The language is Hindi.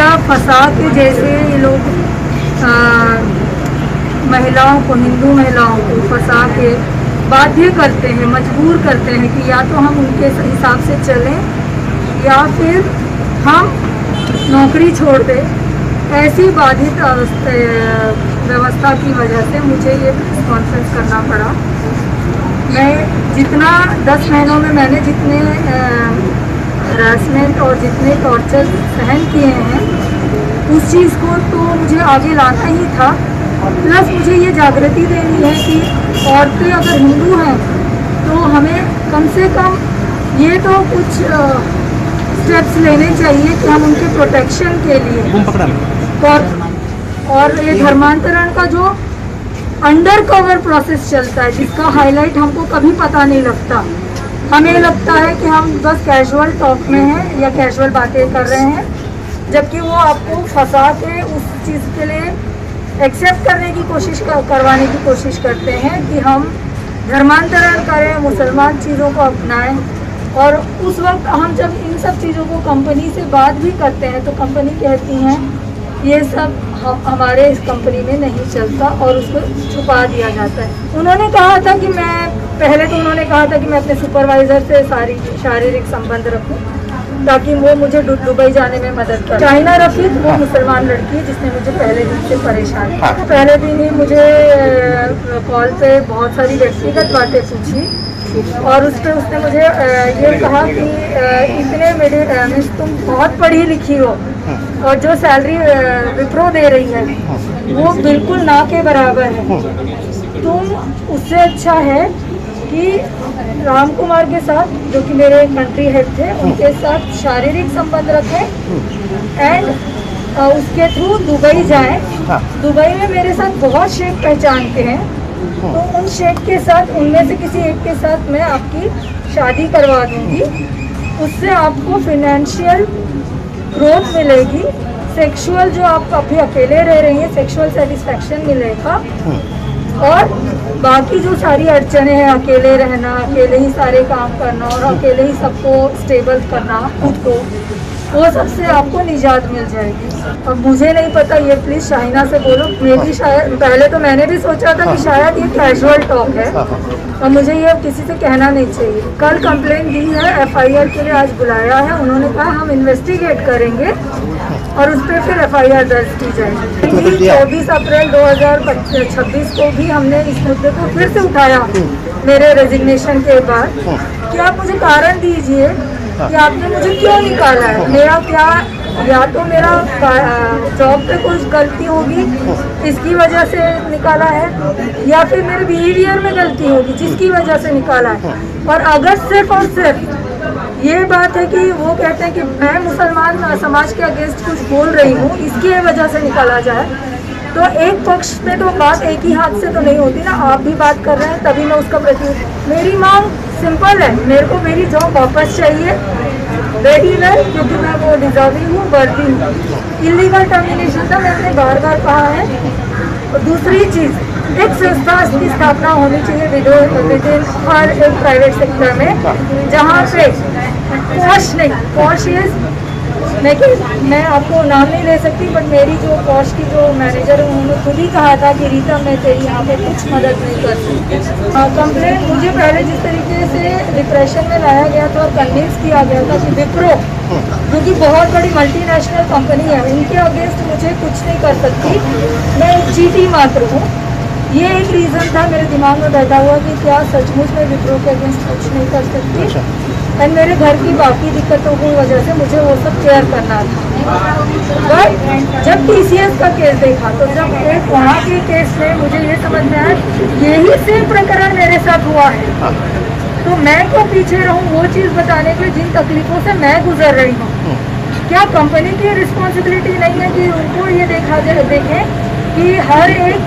तरह फंसा के जैसे ये लोग महिलाओं को, हिंदू महिलाओं को फंसा के बाध्य करते हैं, मजबूर करते हैं कि या तो हम उनके हिसाब से चलें या फिर हम नौकरी छोड़ दें। ऐसी बाधित व्यवस्था की वजह से मुझे ये प्रेस कॉन्फ्रेंस करना पड़ा। मैं जितना 10 महीनों में मैंने जितने हरासमेंट और जितने टॉर्चर सहन किए हैं, उस चीज़ को तो मुझे आगे लाना ही था। प्लस मुझे ये जागृति देनी है कि औरतें अगर हिंदू हैं तो हमें कम से कम ये तो कुछ स्टेप्स लेने चाहिए कि हम उनके प्रोटेक्शन के लिए और ये धर्मांतरण का जो अंडर कवर प्रोसेस चलता है, जिसका हाईलाइट हमको कभी पता नहीं लगता। हमें लगता है कि हम बस कैजुअल टॉक में हैं या कैजुअल बातें कर रहे हैं, जबकि वो आपको फंसा के उस चीज़ के लिए एक्सेप्ट करने की कोशिश करवाने की कोशिश करते हैं कि हम धर्मांतरण करें, मुसलमान चीज़ों को अपनाएं। और उस वक्त हम जब इन सब चीज़ों को कंपनी से बात भी करते हैं तो कंपनी कहती हैं ये सब हमारे इस कंपनी में नहीं चलता और उसको छुपा दिया जाता है। उन्होंने कहा था कि उन्होंने कहा था कि मैं अपने सुपरवाइज़र से शारीरिक संबंध रखूं ताकि वो मुझे दुबई जाने में मदद करे। चाइना रफीक वो मुसलमान लड़की है जिसने मुझे पहले दिन से परेशान किया। पहले दिन ही मुझे कॉल पे बहुत सारी व्यक्तिगत बातें पूछी और उस पर उसने मुझे ये कहा कि इतने मीन्स तुम बहुत पढ़ी लिखी हो और जो सैलरी विप्रो दे रही है वो बिल्कुल ना के बराबर है। तुम उससे अच्छा है कि राम कुमार के साथ, जो कि मेरे कंट्री हेड थे, उनके साथ शारीरिक संबंध रखें एंड उसके थ्रू दुबई जाएं। दुबई में मेरे साथ बहुत शेख पहचान के हैं, तो उन शेख के साथ, उनमें से किसी एक के साथ मैं आपकी शादी करवा दूंगी। उससे आपको फिनेंशियल ग्रोथ मिलेगी, सेक्सुअल जो आप अभी अकेले रह रही हैं सेक्सुअल सेटिस्फैक्शन मिलेगा और बाकी जो सारी अड़चने हैं, अकेले रहना, अकेले ही सारे काम करना और अकेले ही सबको स्टेबल करना खुद को, वो सबसे आपको निजात मिल जाएगी। अब मुझे नहीं पता, ये प्लीज़ शाहिना से बोलो। मेरी शायद पहले तो मैंने भी सोचा था कि शायद ये कैजुअल टॉक है और मुझे ये किसी से कहना नहीं चाहिए। कल कंप्लेंट दी है, FIR के लिए आज बुलाया है। उन्होंने कहा हम इन्वेस्टिगेट करेंगे और उस पर फिर FIR दर्ज की जाएगी। 24 अप्रैल 2026 को भी हमने इस मुद्दे को फिर से उठाया मेरे रेजिग्नेशन के बाद कि आप मुझे कारण दीजिए कि आपने मुझे क्यों निकाला है। मेरा क्या, या तो मेरा जॉब पे कुछ गलती होगी इसकी वजह से निकाला है या फिर मेरे बिहेवियर में गलती होगी जिसकी वजह से निकाला है। और अगर सिर्फ और सिर्फ ये बात है कि वो कहते हैं कि मैं मुसलमान समाज के अगेंस्ट कुछ बोल रही हूँ, इसकी वजह से निकाला जाए, तो एक पक्ष पे तो बात एक ही हाथ से तो नहीं होती ना। आप भी बात कर रहे हैं तभी मैं उसका मेरी मांग सिंपल है, मेरे को मेरी जॉब वापस चाहिए वेरी वेल, क्योंकि मैं वो डिजर्विंग हूँ, वर्दी हूँ। इलीगल टर्मिनेशन था, मैंने बार बार कहा है। और दूसरी चीज़, एक संस्था की स्थापना होनी चाहिए विद इन हर एक प्राइवेट सेक्टर में, जहाँ पे पॉश नहीं, पॉश इज, लेकिन मैं आपको नाम नहीं ले सकती, बट मेरी जो पॉश की जो मैनेजर है उन्होंने खुद ही कहा था कि रीता मैं तेरी यहाँ पे कुछ मदद नहीं कर सकती। कंप्लेंट मुझे पहले जिस तरीके से डिप्रेशन में लाया गया था और कन्विंस किया गया था कि विप्रो जो कि बहुत बड़ी मल्टीनेशनल कंपनी है, उनके अगेंस्ट मुझे कुछ नहीं कर सकती, मैं एक चीटी मात्र हूँ। ये एक रीज़न था मेरे दिमाग में बैठा हुआ कि क्या सचमुच में विप्रो के अगेंस्ट कुछ नहीं कर सकती। एंड मेरे घर की बाकी दिक्कतों की वजह से मुझे वो सब केयर करना था। बट जब TCS का केस देखा तो जब एक वहाँ के केस में मुझे ये समझ में आया यही सेम प्रकरण मेरे साथ हुआ है, तो मैं क्यों पीछे रहूँ वो चीज़ बताने के लिए जिन तकलीफों से मैं गुजर रही हूँ। क्या कंपनी की रिस्पॉन्सिबिलिटी नहीं है कि उनको ये देखें कि हर एक